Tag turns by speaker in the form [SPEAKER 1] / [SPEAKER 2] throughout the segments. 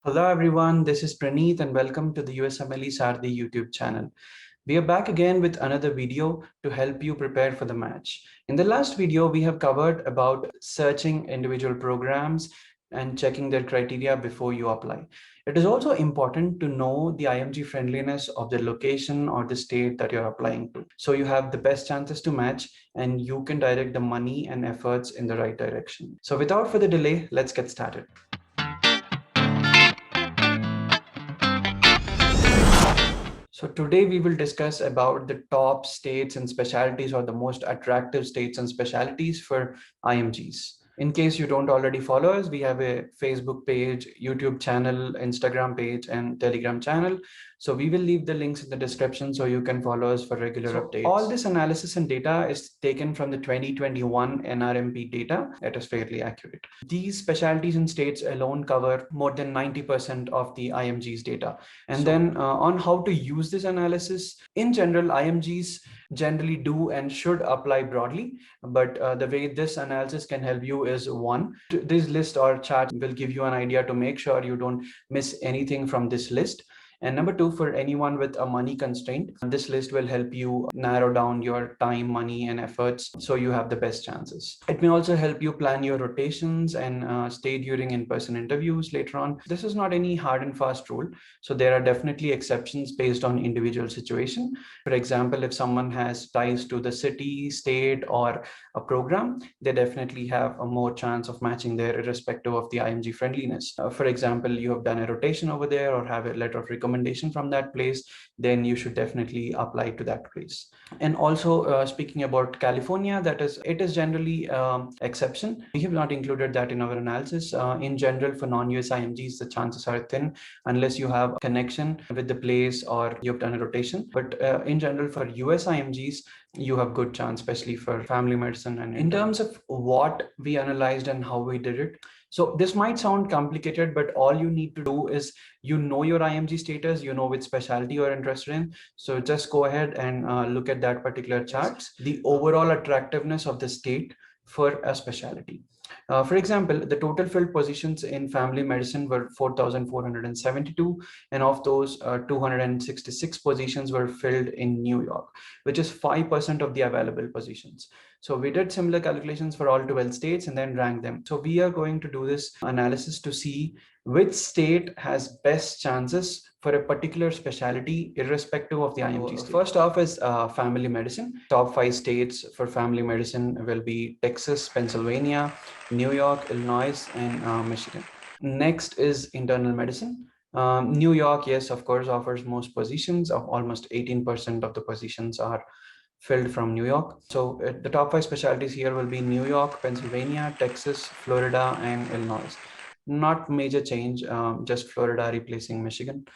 [SPEAKER 1] Hello everyone, this is Praneeth and welcome to the USMLE Sardi YouTube channel. We are back again with another video to help you prepare for the match. In the last video, we have covered about searching individual programs and checking their criteria before you apply. It is also important to know the IMG friendliness of the location or the state that you're applying to. So you have the best chances to match and you can direct the money and efforts in the right direction. So without further delay, let's get started. So today we will discuss about the top states and specialties or the most attractive states and specialties for IMGs. In case you don't already follow us, we have a Facebook page, YouTube channel, Instagram page, and Telegram channel. So we will leave the links in the description so you can follow us for regular updates. All this analysis and data is taken from the 2021 NRMP data. It is fairly accurate. These specialties and states alone cover more than 90% of the IMG's data. And then on how to use this analysis, in general, IMGs generally do and should apply broadly, but the way this analysis can help you is one, this list or chart will give you an idea to make sure you don't miss anything from this list. And number two, for anyone with a money constraint, this list will help you narrow down your time, money, and efforts so you have the best chances. It may also help you plan your rotations and stay during in-person interviews later on. This is not any hard and fast rule. So there are definitely exceptions based on individual situation. For example, if someone has ties to the city, state, or a program, they definitely have a more chance of matching there irrespective of the IMG friendliness. For example, you have done a rotation over there or have a letter of recommendation from that place, then you should definitely apply to that place. And also speaking about California, it is generally exception. We have not included that in our analysis. In general, for non-US IMGs, the chances are thin unless you have a connection with the place or you've done a rotation. But in general, for US IMGs, you have good chance, especially for family medicine. And in terms of what we analyzed and how we did it, so this might sound complicated, but all you need to do is you know your IMG status, you know which specialty you're interested in. So just go ahead and look at that particular chart, the overall attractiveness of the state for a specialty. For example, the total filled positions in family medicine were 4,472, and of those, 266 positions were filled in New York, which is 5% of the available positions. So we did similar calculations for all 12 states and then ranked them. So we are going to do this analysis to see which state has best chances for a particular specialty irrespective of the IMG state. First off is family medicine. Top 5 states for family medicine will be Texas, Pennsylvania, New York, Illinois, and Michigan. Next is internal medicine. New York, yes, of course, offers most positions. Of almost 18% of the positions are filled from New York. So the top 5 specialties here will be New York, Pennsylvania, Texas, Florida, and Illinois. Not major change, just Florida replacing Michigan.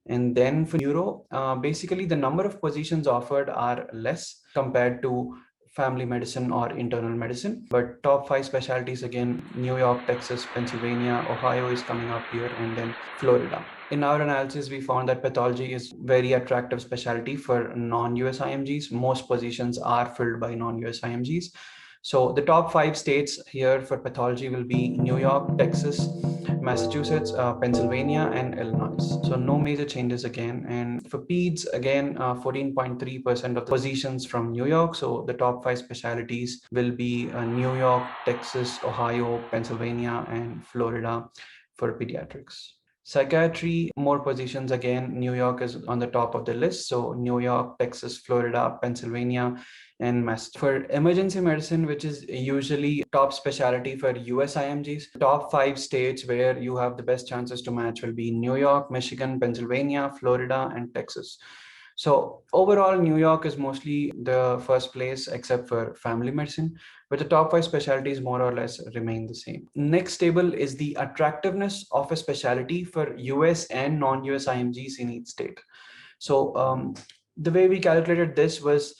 [SPEAKER 1] And then for neuro, basically the number of positions offered are less compared to family medicine or internal medicine. But top 5 specialties, again, New York, Texas, Pennsylvania, Ohio is coming up here, and then Florida. In our analysis, we found that pathology is very attractive specialty for non-US IMGs. Most positions are filled by non-US IMGs. So the top 5 states here for pathology will be New York, Texas, Massachusetts, Pennsylvania, and Illinois. So no major changes again. And for peds, again, 14.3% of the positions from New York. So the top 5 specialties will be New York, Texas, Ohio, Pennsylvania, and Florida for pediatrics. Psychiatry, more positions again. New York is on the top of the list. So New York, Texas, Florida, Pennsylvania, and Mass. For emergency medicine, which is usually top specialty for US IMGs, top 5 states where you have the best chances to match will be New York, Michigan, Pennsylvania, Florida, and Texas. So overall, New York is mostly the first place except for family medicine, but the top 5 specialties more or less remain the same. Next table is the attractiveness of a specialty for US and non-US IMGs in each state. So the way we calculated this was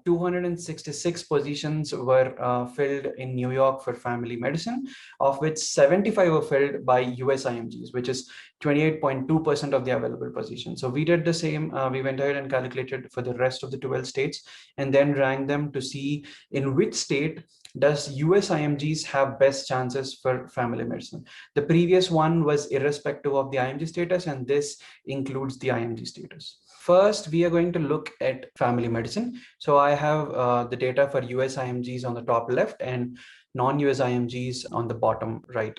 [SPEAKER 1] 266 positions were filled in New York for family medicine, of which 75 were filled by US IMGs, which is 28.2% of the available positions. So we did the same. We went ahead and calculated for the rest of the 12 states and then ranked them to see in which state does US IMGs have best chances for family medicine? The previous one was irrespective of the IMG status, and this includes the IMG status. First, we are going to look at family medicine. So I have the data for US IMGs on the top left and non-US IMGs on the bottom right.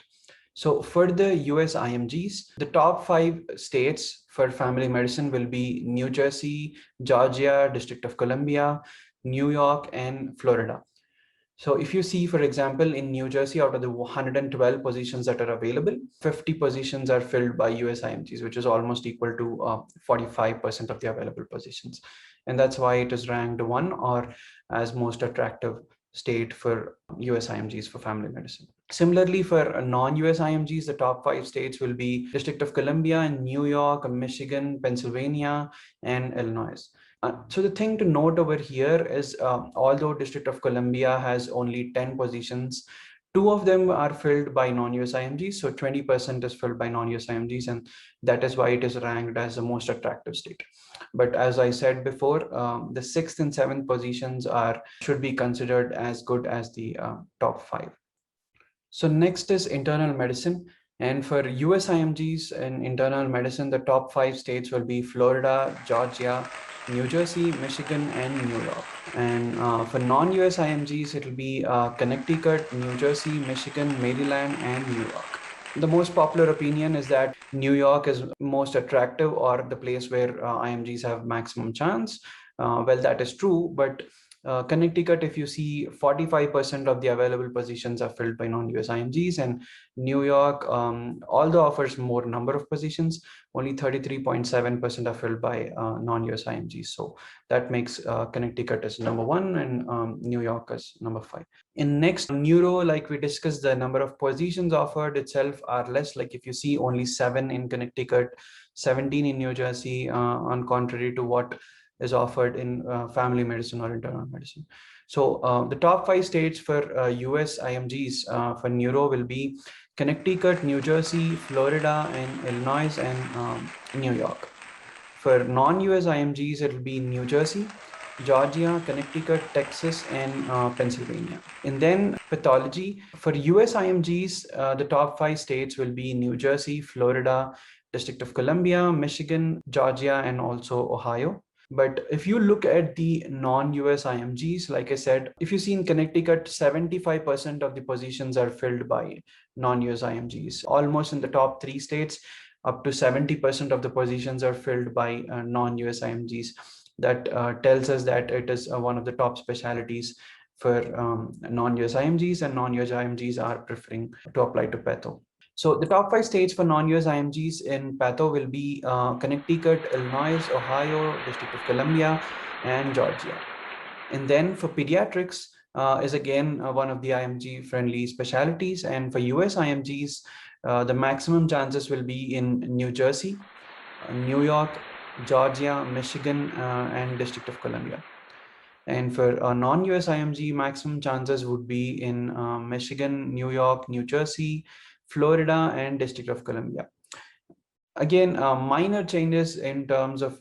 [SPEAKER 1] So for the US IMGs, the top 5 states for family medicine will be New Jersey, Georgia, District of Columbia, New York, and Florida. So if you see, for example, in New Jersey, out of the 112 positions that are available, 50 positions are filled by US IMGs, which is almost equal to 45% of the available positions. And that's why it is ranked 1 or as most attractive state for US IMGs for family medicine. Similarly, for non-US IMGs, the top 5 states will be District of Columbia, New York, Michigan, Pennsylvania, and Illinois. So the thing to note over here is, although District of Columbia has only 10 positions, 2 of them are filled by non-US IMGs. So 20% is filled by non-US IMGs, and that is why it is ranked as the most attractive state. But as I said before, the 6th and 7th positions should be considered as good as the top 5. So next is internal medicine. And for US IMGs in internal medicine, the top 5 states will be Florida, Georgia, New Jersey, Michigan, and New York. And for non-US IMGs, it will be Connecticut, New Jersey, Michigan, Maryland, and New York. The most popular opinion is that New York is most attractive, or the place where IMGs have maximum chance. Well, that is true, but Connecticut, if you see, 45% of the available positions are filled by non-US IMGs, and New York, although offers more number of positions, only 33.7% are filled by non-US IMGs. So that makes Connecticut as number 1 and New York as number 5. In next, neuro, like we discussed, the number of positions offered itself are less. Like if you see, only 7 in Connecticut, 17 in New Jersey, on contrary to what is offered in family medicine or internal medicine. So the top 5 states for US IMGs for neuro will be Connecticut, New Jersey, Florida, and Illinois, and New York. For non-US IMGs, it will be New Jersey, Georgia, Connecticut, Texas, and Pennsylvania. And then pathology. For US IMGs, the top 5 states will be New Jersey, Florida, District of Columbia, Michigan, Georgia, and also Ohio. But if you look at the non-US IMGs, like I said, if you see in Connecticut, 75% of the positions are filled by non-US IMGs. Almost in the top 3 states, up to 70% of the positions are filled by non-US IMGs. That tells us that it is one of the top specialties for non-US IMGs, and non-US IMGs are preferring to apply to patho. So the top 5 states for non-US IMGs in patho will be Connecticut, Illinois, Ohio, District of Columbia, and Georgia. And then for pediatrics is again one of the IMG friendly specialties. And for US IMGs, the maximum chances will be in New Jersey, New York, Georgia, Michigan, and District of Columbia. And for non-US IMG, maximum chances would be in Michigan, New York, New Jersey, Florida, and District of Columbia. Again, minor changes in terms of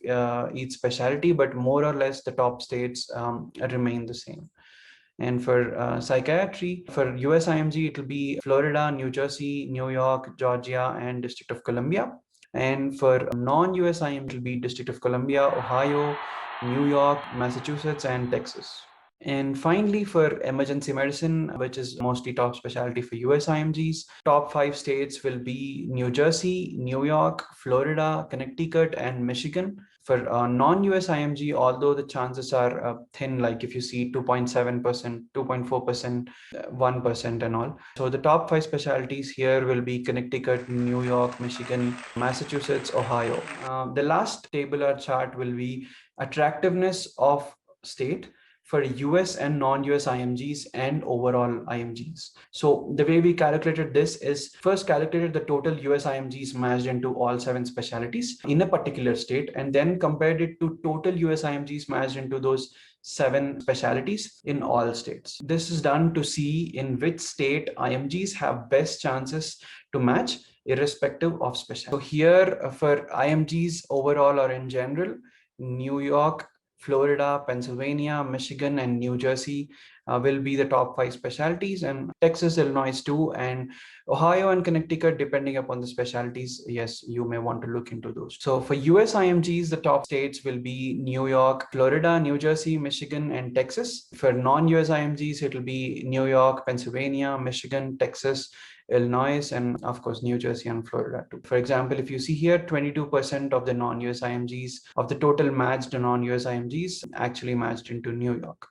[SPEAKER 1] each specialty, but more or less the top states remain the same. And for psychiatry, for US IMG, it will be Florida, New Jersey, New York, Georgia, and District of Columbia. And for non-US IMG, it will be District of Columbia, Ohio, New York, Massachusetts, and Texas. And finally, for emergency medicine, which is mostly top specialty for US IMGs, top 5 states will be New Jersey, New York, Florida, Connecticut, and Michigan. For non-US IMG, although the chances are thin, like if you see 2.7%, 2.4%, 1% and all. So the top 5 specialties here will be Connecticut, New York, Michigan, Massachusetts, Ohio. The last table or chart will be attractiveness of state for US and non-US IMGs and overall IMGs. So the way we calculated this is first calculated the total US IMGs matched into all 7 specialties in a particular state, and then compared it to total US IMGs matched into those 7 specialties in all states. This is done to see in which state IMGs have best chances to match irrespective of specialty. So here for IMGs overall or in general, New York, Florida, Pennsylvania, Michigan, and New Jersey will be the top 5 specialties, and Texas, Illinois too, and Ohio and Connecticut, depending upon the specialties. Yes, you may want to look into those. So for US IMGs, the top states will be New York, Florida, New Jersey, Michigan, and Texas. For non-US IMGs, it will be New York, Pennsylvania, Michigan, Texas, Illinois, and of course, New Jersey and Florida too. For example, if you see here, 22% of the non-US IMGs, of the total matched non-US IMGs, actually matched into New York.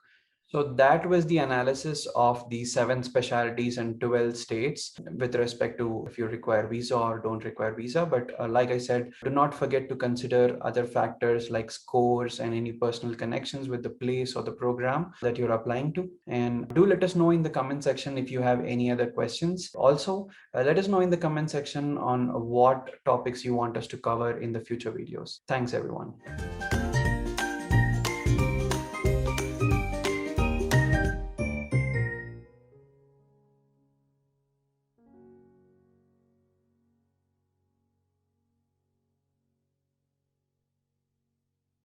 [SPEAKER 1] So that was the analysis of the 7 specialties and 12 states with respect to if you require visa or don't require visa. But like I said, do not forget to consider other factors like scores and any personal connections with the place or the program that you're applying to. And do let us know in the comment section if you have any other questions. Also, let us know in the comment section on what topics you want us to cover in the future videos. Thanks, everyone.